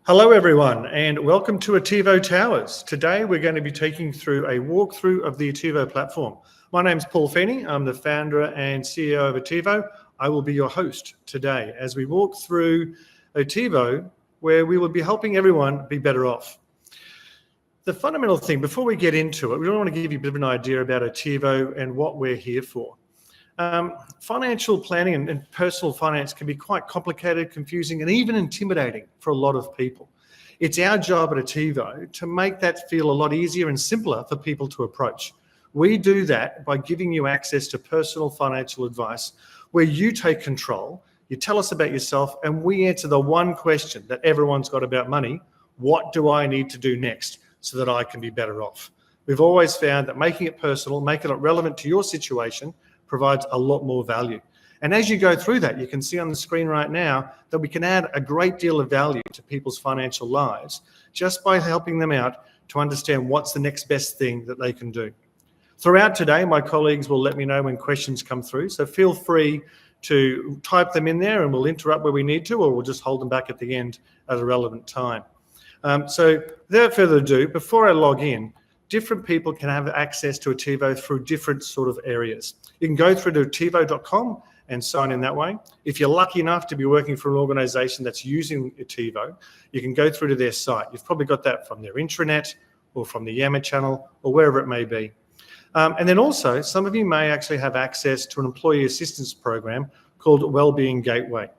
Hello everyone and welcome to Otivo Towers. Today we're going to be taking through a walkthrough of the Otivo platform. My name's Paul Feeney. I'm the founder and CEO of Otivo. I will be your host today as we walk through Otivo, where we will be helping everyone be better off. The fundamental thing, before we get into it, we want to give you a bit of an idea about Otivo and what we're here for. Financial planning and personal finance can be quite complicated, confusing, and even intimidating for a lot of people. It's our job at Otivo to make that feel a lot easier and simpler for people to approach. We do that by giving you access to personal financial advice where you take control, you tell us about yourself, and we answer the one question that everyone's got about money: what do I need to do next so that I can be better off? We've always found that making it personal, making it relevant to your situation, provides a lot more value. And as you go through that, you can see on the screen right now that we can add a great deal of value to people's financial lives just by helping them out to understand what's the next best thing that they can do. Throughout today, my colleagues will let me know when questions come through, so feel free to type them in there and we'll interrupt where we need to, or we'll just hold them back at the end at a relevant time. So without further ado, before I log in, different people can have access to Otivo through different sort of areas. You can go through to otivo.com and sign in that way. If you're lucky enough to be working for an organization that's using Otivo, you can go through to their site. You've probably got that from their intranet or from the Yammer channel or wherever it may be. And then also, some of you may actually have access to an employee assistance program called Wellbeing Gateway.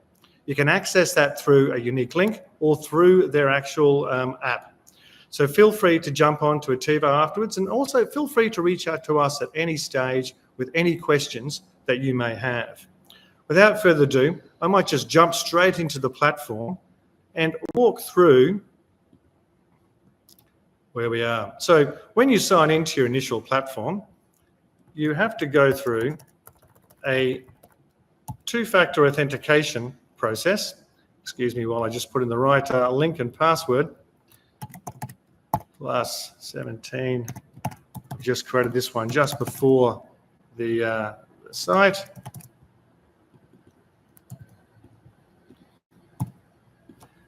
You can access that through a unique link or through their actual app. So feel free to jump on to Otivo afterwards, and also feel free to reach out to us at any stage with any questions that you may have. Without further ado, I might just jump straight into the platform and walk through where we are. So when you sign into your initial platform, you have to go through a two-factor authentication process. Excuse me while I just put in the right link and password. Plus 17. I've just created this one just before the site.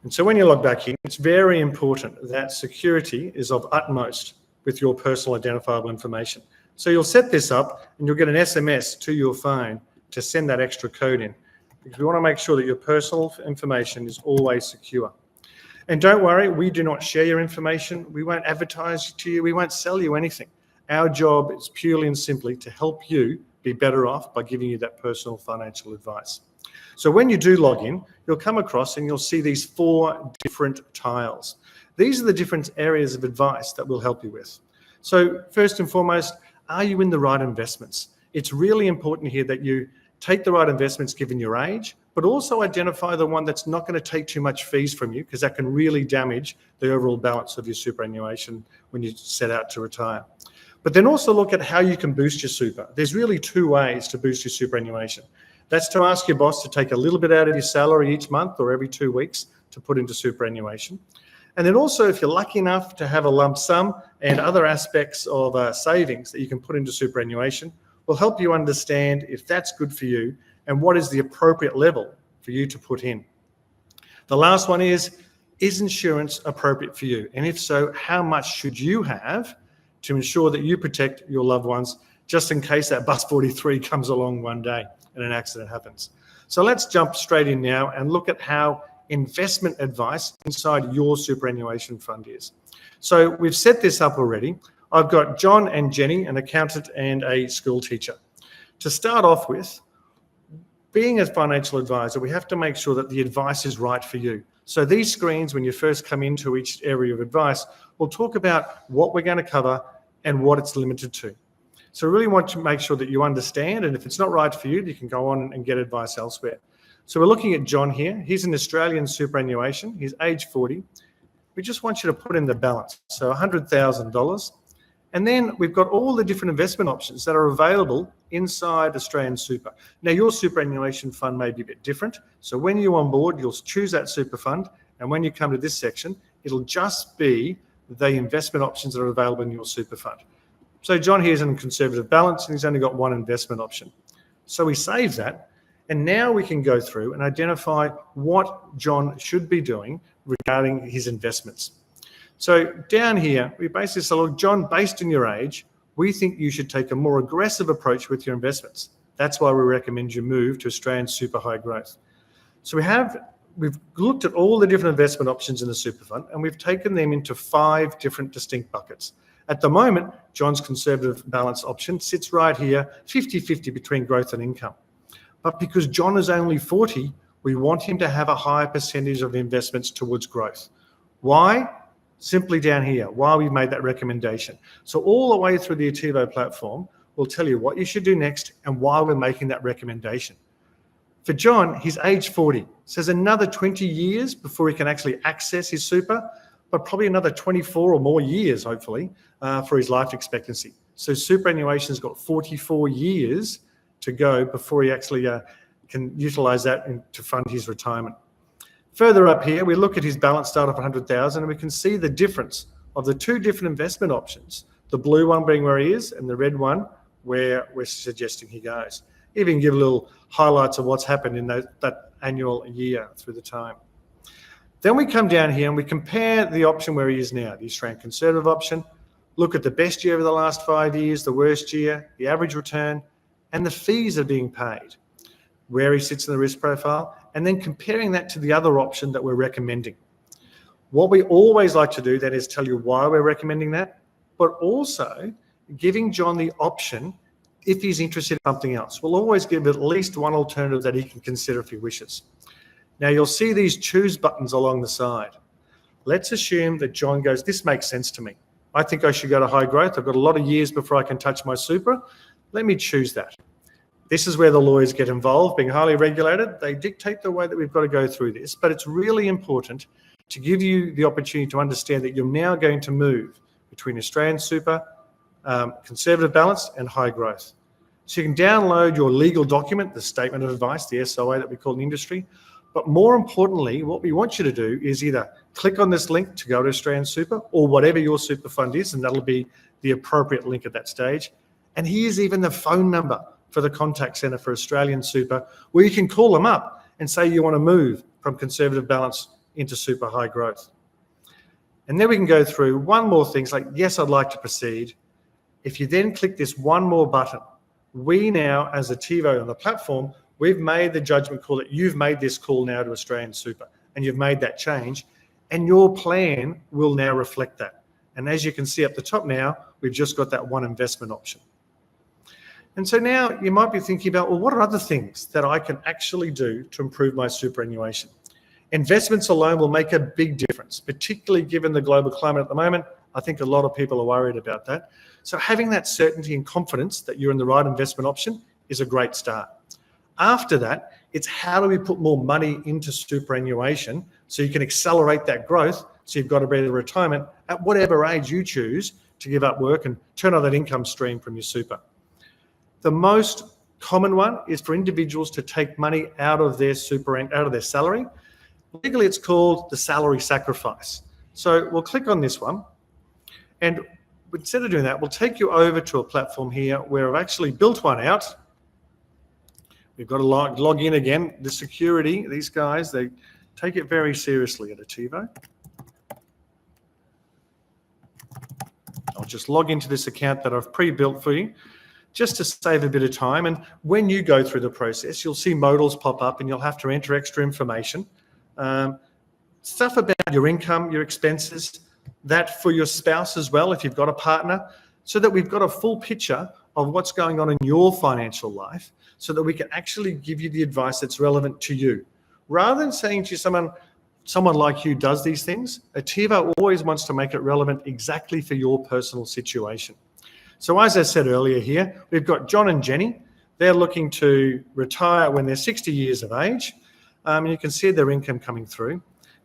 And so when you log back in, it's very important that security is of utmost with your personal identifiable information. So you'll set this up and you'll get an SMS to your phone to send that extra code in, because we want to make sure that your personal information is always secure. And don't worry, we do not share your information. We won't advertise to you. We won't sell you anything. Our job is purely and simply to help you be better off by giving you that personal financial advice. So when you do log in, you'll come across and you'll see these 4 different tiles. These are the different areas of advice that we'll help you with. So first and foremost, are you in the right investments? It's really important here that you take the right investments given your age, but also identify the one that's not going to take too much fees from you, because that can really damage the overall balance of your superannuation when you set out to retire. But then also look at how you can boost your super. There's really 2 ways to boost your superannuation. That's to ask your boss to take a little bit out of your salary each month or every 2 weeks to put into superannuation. And then also, if you're lucky enough to have a lump sum and other aspects of savings that you can put into superannuation, will help you understand if that's good for you and what is the appropriate level for you to put in. The last one is insurance appropriate for you? And if so, how much should you have to ensure that you protect your loved ones, just in case that bus 43 comes along one day and an accident happens? So let's jump straight in now and look at how investment advice inside your superannuation fund is. So we've set this up already. I've got John and Jenny, an accountant and a school teacher. To start off with, being a financial advisor, we have to make sure that the advice is right for you. So these screens, when you first come into each area of advice, will talk about what we're going to cover and what it's limited to. So we really want to make sure that you understand, and if it's not right for you, you can go on and get advice elsewhere. So we're looking at John here. He's an Australian superannuation. He's age 40. We just want you to put in the balance, so $100,000. And then we've got all the different investment options that are available inside Australian Super. Now, your superannuation fund may be a bit different. So when you're on board, you'll choose that super fund. And when you come to this section, it'll just be the investment options that are available in your super fund. So John here is in conservative balance and he's only got 1 investment option. So he saves that. And now we can go through and identify what John should be doing regarding his investments. So down here, we basically say, look, John, based on your age, we think you should take a more aggressive approach with your investments. That's why we recommend you move to Australian super high growth. So we've looked at all the different investment options in the super fund, and we've taken them into 5 different distinct buckets. At the moment, John's conservative balance option sits right here, 50-50 between growth and income. But because John is only 40, we want him to have a higher percentage of investments towards growth. Why? Simply down here, why we've made that recommendation. So all the way through the Otivo platform, we'll tell you what you should do next and why we're making that recommendation. For John, he's age 40. So there's another 20 years before he can actually access his super, but probably another 24 or more years, hopefully, for his life expectancy. So superannuation's got 44 years to go before he actually can utilise that to fund his retirement. Further up here, we look at his balance start of 100,000 and we can see the difference of the 2 different investment options, the blue one being where he is and the red one where we're suggesting he goes. Even give little highlights of what's happened in that annual year through the time. Then we come down here and we compare the option where he is now, the Australian conservative option, look at the best year over the last 5 years, the worst year, the average return, and the fees are being paid, where he sits in the risk profile, and then comparing that to the other option that we're recommending. What we always like to do then is tell you why we're recommending that, but also giving John the option if he's interested in something else. We'll always give at least one alternative that he can consider if he wishes. Now you'll see these choose buttons along the side. Let's assume that John goes, this makes sense to me. I think I should go to high growth. I've got a lot of years before I can touch my super. Let me choose that. This is where the lawyers get involved, being highly regulated. They dictate the way that we've got to go through this, but it's really important to give you the opportunity to understand that you're now going to move between Australian super, conservative balance and high growth. So you can download your legal document, the statement of advice, the SOA that we call in industry. But more importantly, what we want you to do is either click on this link to go to Australian super or whatever your super fund is, and that'll be the appropriate link at that stage. And here's even the phone number for the contact centre for Australian super, where you can call them up and say you want to move from conservative balance into super high growth. And then we can go through one more thing, like, yes, I'd like to proceed. If you then click this one more button, we now, as Otivo on the platform, we've made the judgment call that you've made this call now to Australian super and you've made that change, and your plan will now reflect that. And as you can see up the top now, we've just got that one investment option. And so now you might be thinking about, well, what are other things that I can actually do to improve my superannuation? Investments alone will make a big difference, particularly given the global climate at the moment. I think a lot of people are worried about that. So having that certainty and confidence that you're in the right investment option is a great start. After that, it's how do we put more money into superannuation so you can accelerate that growth so you've got a better retirement at whatever age you choose to give up work and turn on that income stream from your super. The most common one is for individuals to take money out of their super, out of their salary. Legally, it's called the salary sacrifice. So we'll click on this one. And instead of doing that, we'll take you over to a platform here where I've actually built one out. We've got to log in again. The security, these guys, they take it very seriously at Otivo. I'll just log into this account that I've pre-built for you just to save a bit of time. And when you go through the process, you'll see modals pop up and you'll have to enter extra information. Stuff about your income, your expenses, that for your spouse as well, if you've got a partner, so that we've got a full picture of what's going on in your financial life so that we can actually give you the advice that's relevant to you. Rather than saying to someone like you does these things, Otivo always wants to make it relevant exactly for your personal situation. So as I said earlier here, we've got John and Jenny. They're looking to retire when they're 60 years of age. And you can see their income coming through.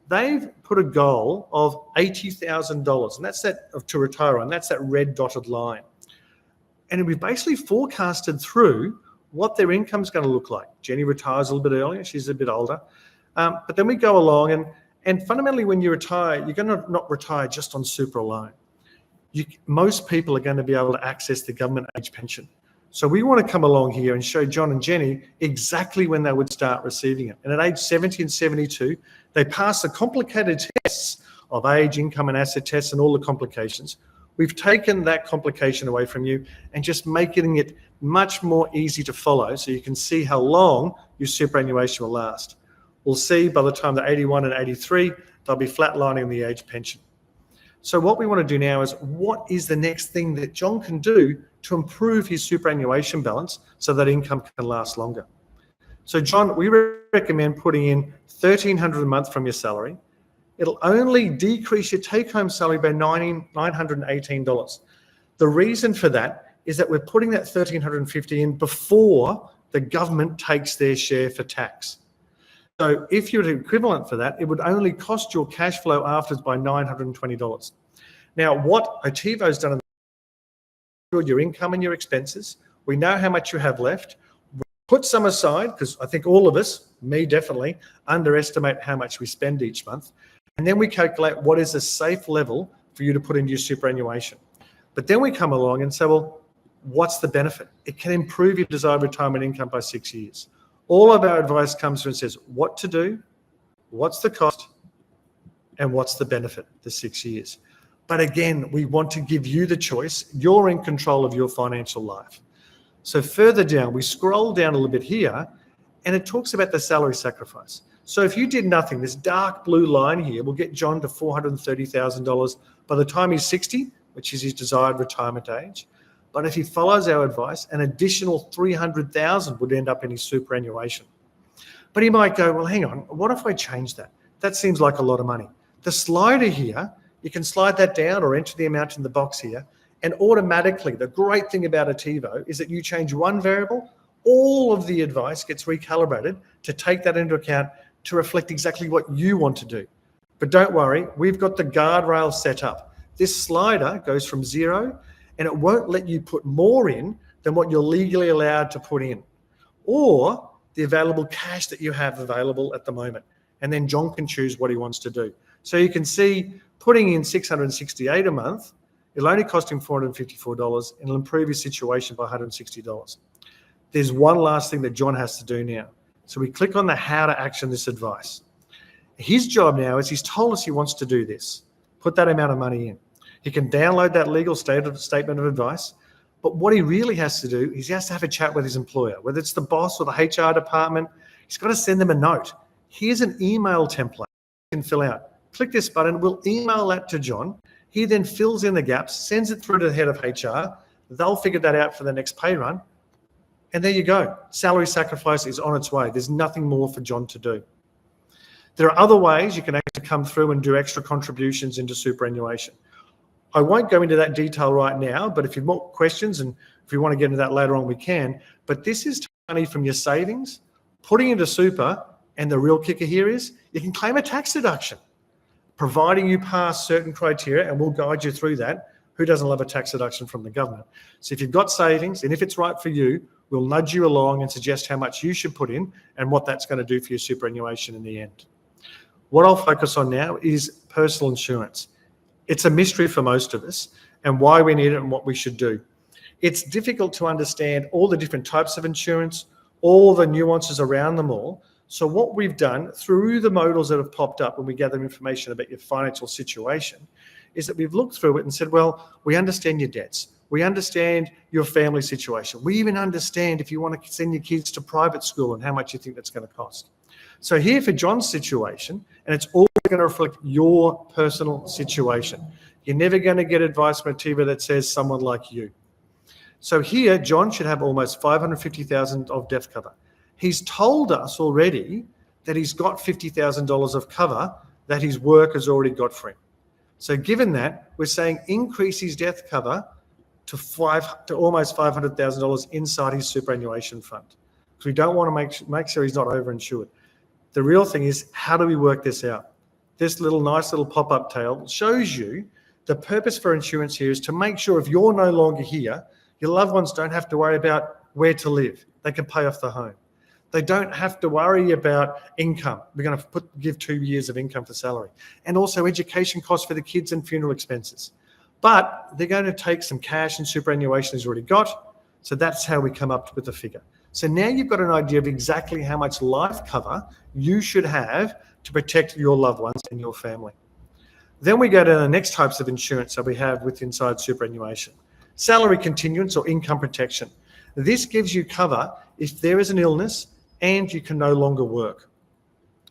They've put a goal of $80,000, and that's that to retire on. That's that red dotted line. And we've basically forecasted through what their income's going to look like. Jenny retires a little bit earlier. She's a bit older. But then we go along, and fundamentally when you retire, you're going to not retire just on super alone. Most people are going to be able to access the government age pension. So we want to come along here and show John and Jenny exactly when they would start receiving it. And at age 70 and 72, they pass the complicated tests of age, income and asset tests and all the complications. We've taken that complication away from you and just making it much more easy to follow so you can see how long your superannuation will last. We'll see by the time they're 81 and 83, they'll be flatlining the age pension. So what we want to do now is, what is the next thing that John can do to improve his superannuation balance so that income can last longer? So John, we recommend putting in $1,300 a month from your salary. It'll only decrease your take-home salary by $918. The reason for that is that we're putting that $1,350 in before the government takes their share for tax. So if you're the equivalent for that, it would only cost your cash flow afterwards by $920. Now, what Otivo's done is your income and your expenses. We know how much you have left. We put some aside, because I think all of us, me definitely, underestimate how much we spend each month. And then we calculate what is a safe level for you to put into your superannuation. But then we come along and say, well, what's the benefit? It can improve your desired retirement income by 6 years. All of our advice comes through and says what to do, what's the cost, and what's the benefit, the 6 years. But again, we want to give you the choice. You're in control of your financial life. So further down, we scroll down a little bit here, and it talks about the salary sacrifice. So if you did nothing, this dark blue line here will get John to $430,000 by the time he's 60, which is his desired retirement age. But if he follows our advice, an additional $300,000 would end up in his superannuation. But he might go, well, hang on, what if I change that? That seems like a lot of money. The slider here, you can slide that down or enter the amount in the box here, and automatically, the great thing about Otivo is that you change one variable, all of the advice gets recalibrated to take that into account to reflect exactly what you want to do. But don't worry, we've got the guardrails set up. This slider goes from 0, and it won't let you put more in than what you're legally allowed to put in, or the available cash that you have available at the moment. And then John can choose what he wants to do. So you can see putting in $668 a month, it'll only cost him $454, and it'll improve his situation by $160. There's one last thing that John has to do now. So we click on the how to action this advice. His job now is, he's told us he wants to do this, put that amount of money in. He can download that legal statement of advice, but what he really has to do is he has to have a chat with his employer, whether it's the boss or the HR department. He's got to send them a note. Here's an email template you can fill out. Click this button, we'll email that to John. He then fills in the gaps, sends it through to the head of HR. They'll figure that out for the next pay run. And there you go. Salary sacrifice is on its way. There's nothing more for John to do. There are other ways you can actually come through and do extra contributions into superannuation. I won't go into that detail right now, but if you've more questions and if you want to get into that later on, we can. But this is money from your savings, putting into super, and the real kicker here is you can claim a tax deduction, providing you pass certain criteria, and we'll guide you through that. Who doesn't love a tax deduction from the government? So if you've got savings, and if it's right for you, we'll nudge you along and suggest how much you should put in and what that's going to do for your superannuation in the end. What I'll focus on now is personal insurance. It's a mystery for most of us, and why we need it and what we should do. It's difficult to understand all the different types of insurance, all the nuances around them all. So what we've done through the modals that have popped up when we gather information about your financial situation is that we've looked through it and said, well, we understand your debts. We understand your family situation. We even understand if you want to send your kids to private school and how much you think that's going to cost. So here for John's situation, and it's all going to reflect your personal situation. You're never going to get advice from Otivo that says someone like you. So here, John should have almost $550,000 of death cover. He's told us already that he's got $50,000 of cover that his work has already got for him. So given that, we're saying increase his death cover to almost $500,000 inside his superannuation fund, because we don't want to make sure he's not overinsured. The real thing is, how do we work this out? This nice little pop-up table shows you the purpose for insurance here is to make sure if you're no longer here, your loved ones don't have to worry about where to live. They can pay off the home. They don't have to worry about income. We're going to give 2 years of income for salary, and also education costs for the kids and funeral expenses. But they're going to take some cash and superannuation he's already got, So that's how we come up with the figure. So now you've got an idea of exactly how much life cover you should have to protect your loved ones and your family. Then we go to the next types of insurance that we have with inside superannuation. Salary continuance or income protection. This gives you cover if there is an illness and you can no longer work.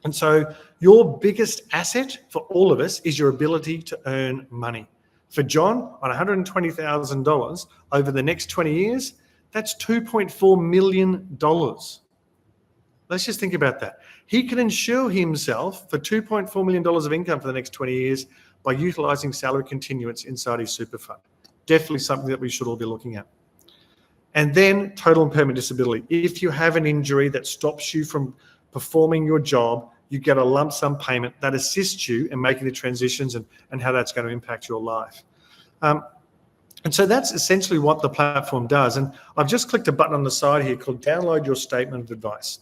And so your biggest asset for all of us is your ability to earn money. For John, on $120,000 over the next 20 years, that's $2.4 million. Let's just think about that. He can insure himself for $2.4 million of income for the next 20 years by utilising salary continuance inside his super fund. Definitely something that we should all be looking at. And then total and permanent disability. If you have an injury that stops you from performing your job, you get a lump sum payment that assists you in making the transitions and how that's going to impact your life. And so that's essentially what the platform does. And I've just clicked a button on the side here called Download Your Statement of Advice.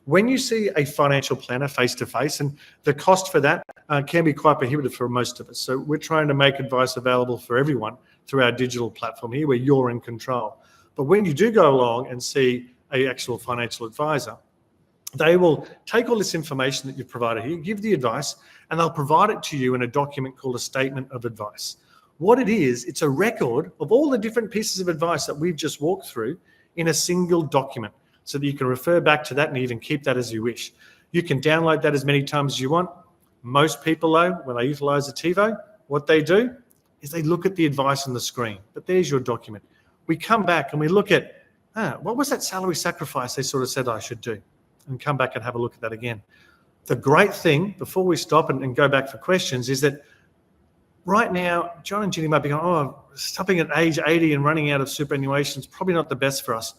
When you see a financial planner face-to-face, and the cost for that can be quite prohibitive for most of us. So we're trying to make advice available for everyone through our digital platform here where you're in control. But when you do go along and see an actual financial advisor, they will take all this information that you've provided here, give the advice, and they'll provide it to you in a document called a statement of advice. What it is, it's a record of all the different pieces of advice that we've just walked through in a single document so that you can refer back to that and even keep that as you wish. You can download that as many times as you want. Most people, though, when they utilise Otivo, what they do is they look at the advice on the screen. But there's your document. We come back and we look at, what was that salary sacrifice they sort of said I should do? And come back and have a look at that again. The great thing, before we stop and go back for questions, is that right now, John and Jenny might be going, stopping at age 80 and running out of superannuation is probably not the best for us.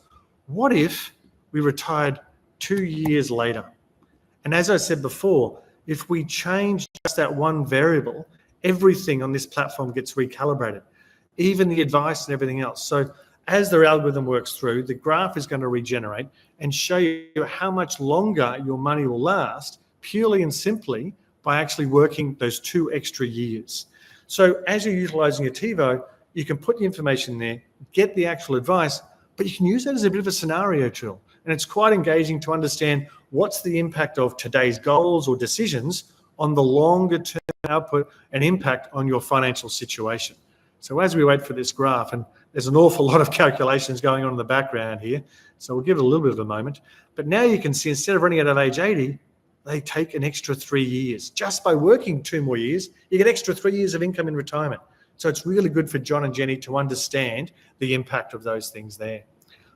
What if we retired 2 years later? And as I said before, if we change just that one variable, everything on this platform gets recalibrated, even the advice and everything else. So as the algorithm works through, the graph is going to regenerate and show you how much longer your money will last purely and simply by actually working those 2 extra years. So as you're utilising Otivo, you can put the information there, get the actual advice, but you can use that as a bit of a scenario tool. And it's quite engaging to understand what's the impact of today's goals or decisions on the longer term output and impact on your financial situation. So as we wait for this graph, and there's an awful lot of calculations going on in the background here, so we'll give it a little bit of a moment. But now you can see instead of running out of age 80, they take an extra 3 years. Just by working 2 more years, you get extra 3 years of income in retirement. So it's really good for John and Jenny to understand the impact of those things there.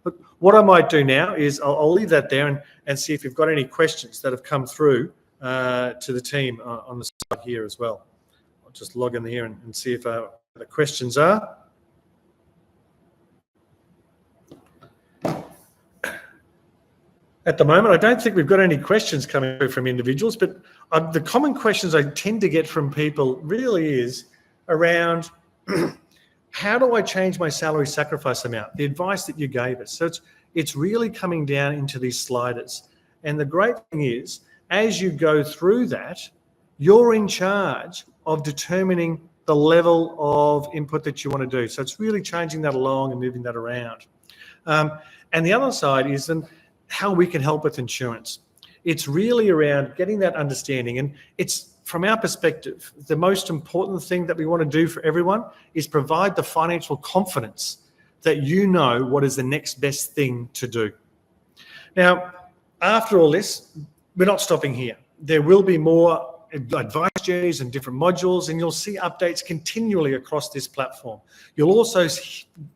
Look, what I might do now is I'll leave that there and see if you've got any questions that have come through to the team on the side here as well. I'll just log in here and see if the questions are. At the moment, I don't think we've got any questions coming through from individuals, but the common questions I tend to get from people really is around how do I change my salary sacrifice amount, the advice that you gave us. So it's really coming down into these sliders. And the great thing is, as you go through that, you're in charge of determining the level of input that you want to do. So it's really changing that along and moving that around. And the other side is then how we can help with insurance. It's really around getting that understanding. And it's, from our perspective, the most important thing that we want to do for everyone is provide the financial confidence that you know what is the next best thing to do. Now, after all this, we're not stopping here. There will be more advice journeys and different modules, and you'll see updates continually across this platform. You'll also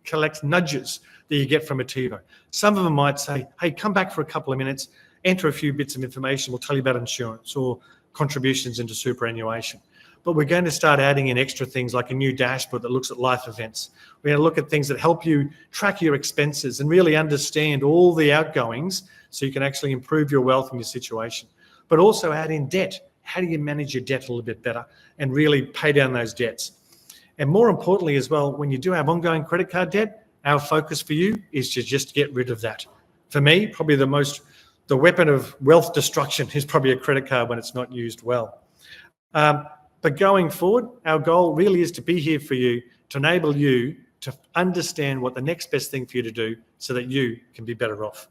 collect nudges that you get from Otivo. Some of them might say, hey, come back for a couple of minutes, enter a few bits of information, we'll tell you about insurance or contributions into superannuation. But we're going to start adding in extra things like a new dashboard that looks at life events. We're going to look at things that help you track your expenses and really understand all the outgoings so you can actually improve your wealth and your situation. But also add in debt. How do you manage your debt a little bit better and really pay down those debts? And more importantly as well, when you do have ongoing credit card debt, our focus for you is to just get rid of that. For me, probably the weapon of wealth destruction is probably a credit card when it's not used well. But going forward, our goal really is to be here for you, to enable you to understand what the next best thing for you to do so that you can be better off.